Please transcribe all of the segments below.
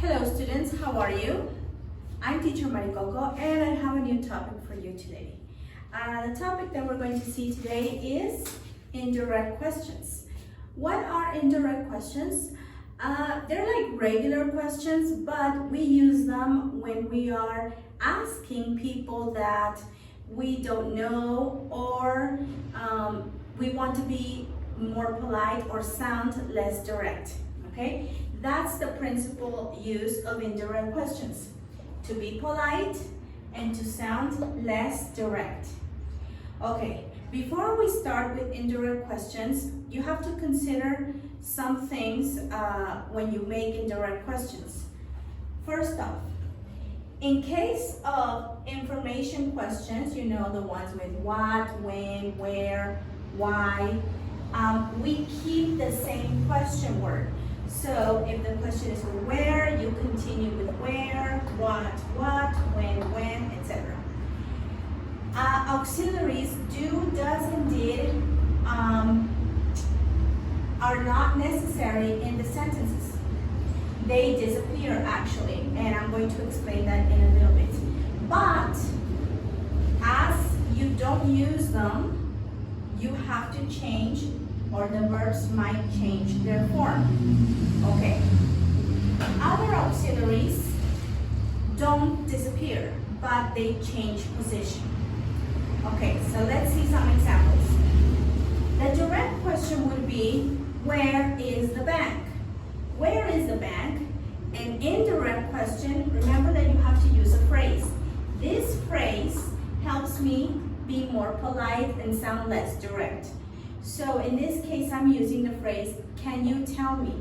Hello students, how are you? I'm teacher Maricoco and I have a new topic for you today. The topic that we're going to see today is indirect questions. What are indirect questions? They're like regular questions, but we use them when we are asking people that we don't know or we want to be more polite or sound less direct, okay? That's the principal use of indirect questions, to be polite and to sound less direct. Okay, before we start with indirect questions, you have to consider some things when you make indirect questions. First off, in case of information questions, you know, the ones with what, when, where, why, we keep the same question word. So if the question is where, you continue with where, what, when, etc. Auxiliaries do, does, and did are not necessary in the sentences. They disappear actually, and I'm going to explain that in a little bit. But as you don't use them, you have to change, or the verbs might change their form. Okay. Other auxiliaries don't disappear, but they change position. Okay, so let's see some examples. The direct question would be, where is the bank? Where is the bank? An indirect question, remember that you have to use a phrase. This phrase helps me be more polite and sound less direct. So in this case, I'm using the phrase, can you tell me?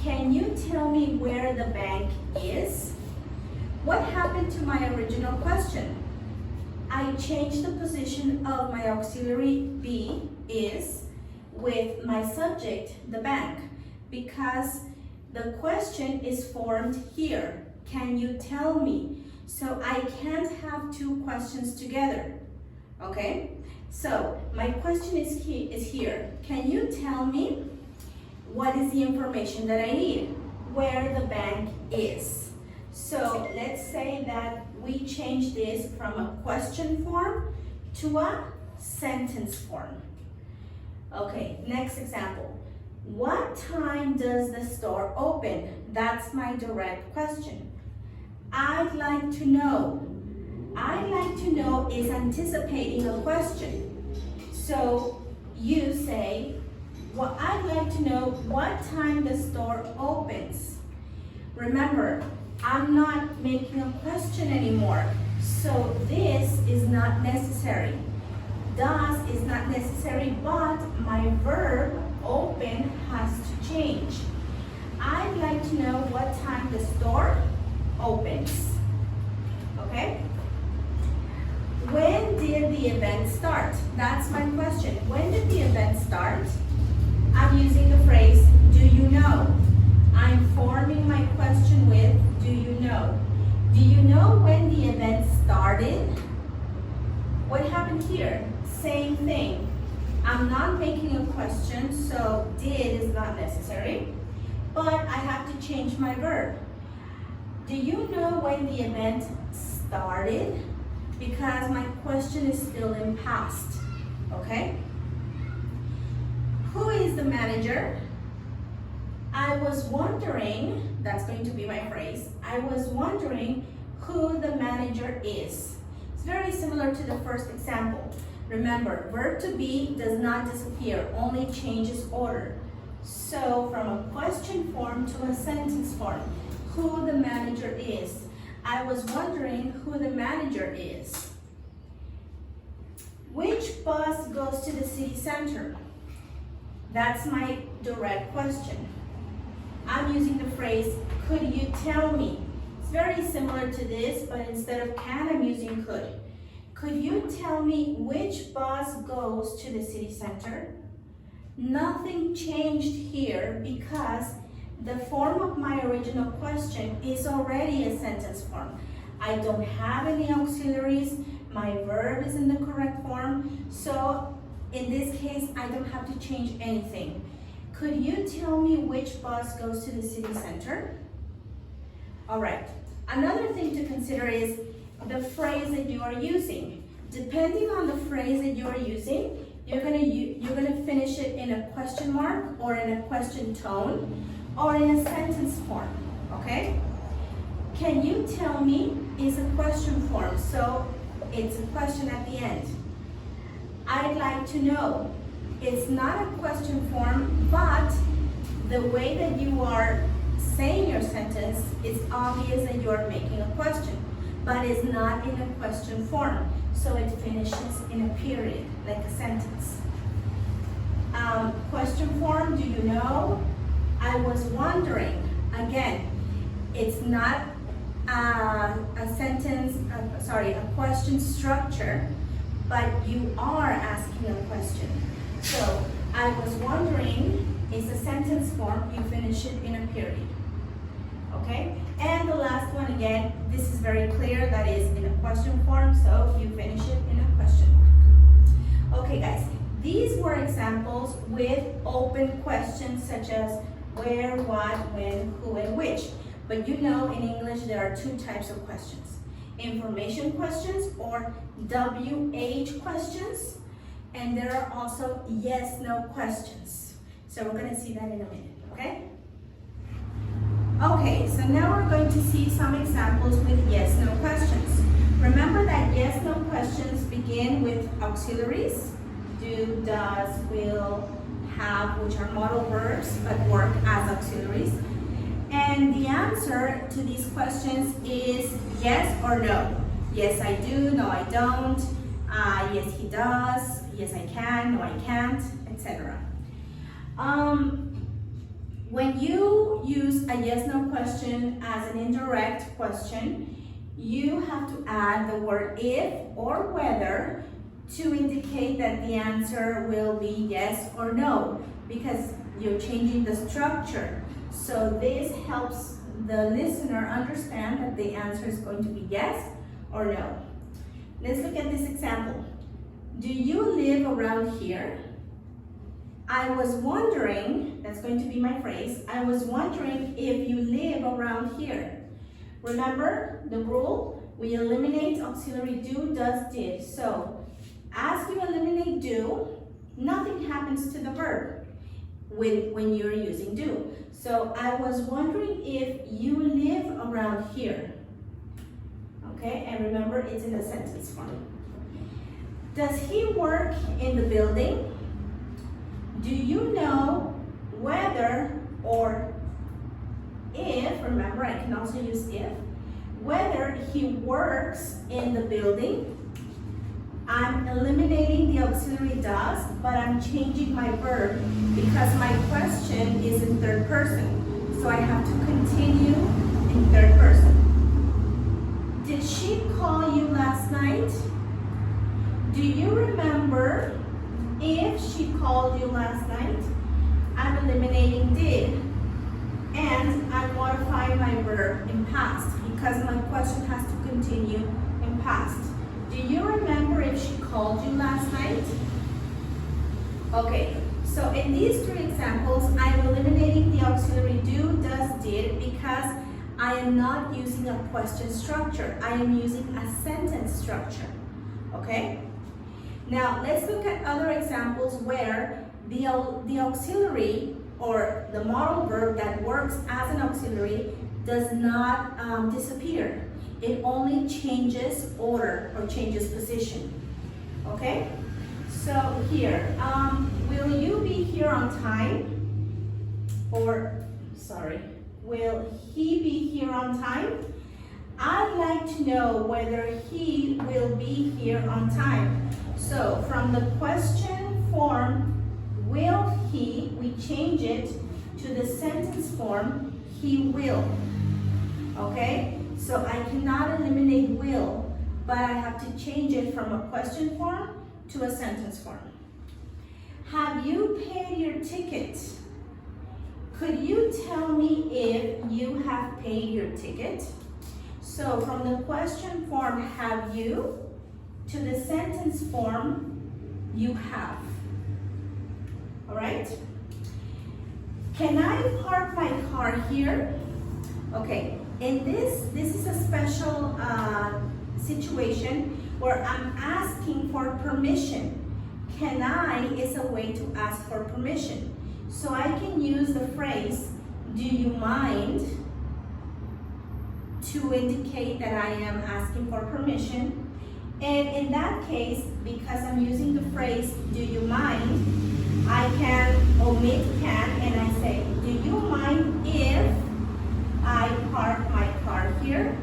Can you tell me where the bank is? What happened to my original question? I changed the position of my auxiliary be, is, with my subject, the bank, because the question is formed here. Can you tell me? So I can't have two questions together, okay? So my question is here. Can you tell me what is the information that I need? Where the bank is. So let's say that we change this from a question form to a sentence form. Okay, next example. What time does the store open? That's my direct question. I'd like to know. I'd like to know is anticipating a question. So you say, well, I'd like to know what time the store opens. Remember, I'm not making a question anymore. So this is not necessary. Does is not necessary, but my verb open has to change. I'd like to know what time the store opens. Okay? When did the event start? That's my question. When did the event start? I'm using the phrase, do you know? I'm forming my question with, do you know? Do you know when the event started? What happened here? Same thing. I'm not making a question, so did is not necessary, but I have to change my verb. Do you know when the event started? Because my question is still in past, okay? Who is the manager? I was wondering, that's going to be my phrase, I was wondering who the manager is. It's very similar to the first example. Remember, verb to be does not disappear, only changes order. So from a question form to a sentence form, who the manager is. I was wondering who the manager is. Which bus goes to the city center? That's my direct question. I'm using the phrase, could you tell me? It's very similar to this, but instead of can, I'm using could. Could you tell me which bus goes to the city center? Nothing changed here because the form of my original question is already a sentence form. I don't have any auxiliaries, my verb is in the correct form, so in this case, I don't have to change anything. Could you tell me which bus goes to the city center? All right. Another thing to consider is the phrase that you are using. Depending on the phrase that you are using, you're gonna finish it in a question mark or in a question tone or in a sentence form, okay? Can you tell me is a question form, so it's a question at the end. I'd like to know. It's not a question form, but the way that you are saying your sentence, it's obvious that you are making a question, but it's not in a question form, so it finishes in a period, like a sentence. Question form, do you know? I was wondering. Again, it's not a question structure, but you are asking a question. So, I was wondering is a sentence form, you finish it in a period. Okay? And the last one, again, this is very clear, that is in a question form, so you finish it in a question mark. Okay, guys, these were examples with open questions such as where, what, when, who, and which. But you know, in English, there are two types of questions. Information questions, or WH questions, and there are also yes-no questions. So we're going to see that in a minute, okay? Okay, so now we're going to see some examples with yes-no questions. Remember that yes-no questions begin with auxiliaries, do, does, will, have, which are modal verbs but work as auxiliaries. And the answer to these questions is yes or no. Yes, I do, no, I don't. Yes, he does. Yes, I can, no, I can't, etc. When you use a yes-no question as an indirect question, you have to add the word if or whether to indicate that the answer will be yes or no, because you're changing the structure. So this helps the listener understand that the answer is going to be yes or no. Let's look at this example. Do you live around here? I was wondering, that's going to be my phrase, I was wondering if you live around here. Remember the rule? We eliminate auxiliary do, does, did. So as you eliminate do, nothing happens to the verb when you're using do. So I was wondering if you live around here. Okay, and remember it's in a sentence form. Does he work in the building? Do you know whether or if, remember I can also use if, whether he works in the building? I'm eliminating the auxiliary does, but I'm changing my verb because my question is in third person. So I have to continue in third person. Did she call you last night? Do you remember if she called you last night? I'm eliminating did. And I'm modifying my verb in past because my question has to continue in past. Do you remember if she called you last night? Okay, so in these three examples, I'm eliminating the auxiliary do, does, did because I am not using a question structure. I am using a sentence structure, okay? Now, let's look at other examples where the auxiliary or the modal verb that works as an auxiliary does not disappear. It only changes order or changes position, okay? So here, will you be here on time? Or, sorry, will he be here on time? I'd like to know whether he will be here on time. So from the question form, will he, we change it to the sentence form, he will, okay? So I cannot eliminate will, but I have to change it from a question form to a sentence form. Have you paid your ticket? Could you tell me if you have paid your ticket? So from the question form, have you, to the sentence form, you have. All right? Can I park my car here? Okay, in this is a special situation where I'm asking for permission. Can I is a way to ask for permission. So I can use the phrase, do you mind, to indicate that I am asking for permission. And in that case, because I'm using the phrase, do you mind, I can omit can and I say, do you mind if I park my car here?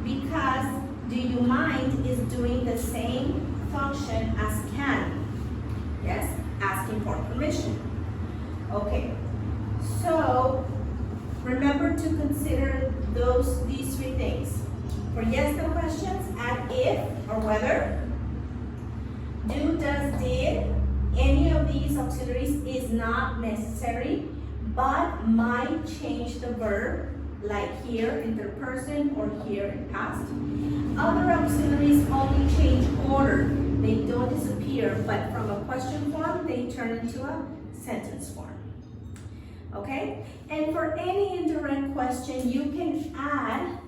Because do you mind is doing the same function as can. Yes, asking for permission. Okay, so remember to consider these three things. For yes, no questions, add if or whether. Do, does, did. Any of these auxiliaries is not necessary, but might change the verb, like here in third person or here in past. Other auxiliaries only change order. They don't disappear, but from a question form, they turn into a sentence form. Okay? And for any indirect question, you can add,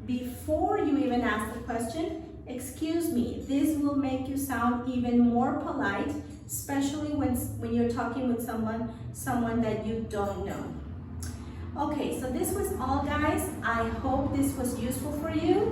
before you even ask the question, excuse me. This will make you sound even more polite, especially when you're talking with someone that you don't know. Okay, so this was all, guys. I hope this was useful for you.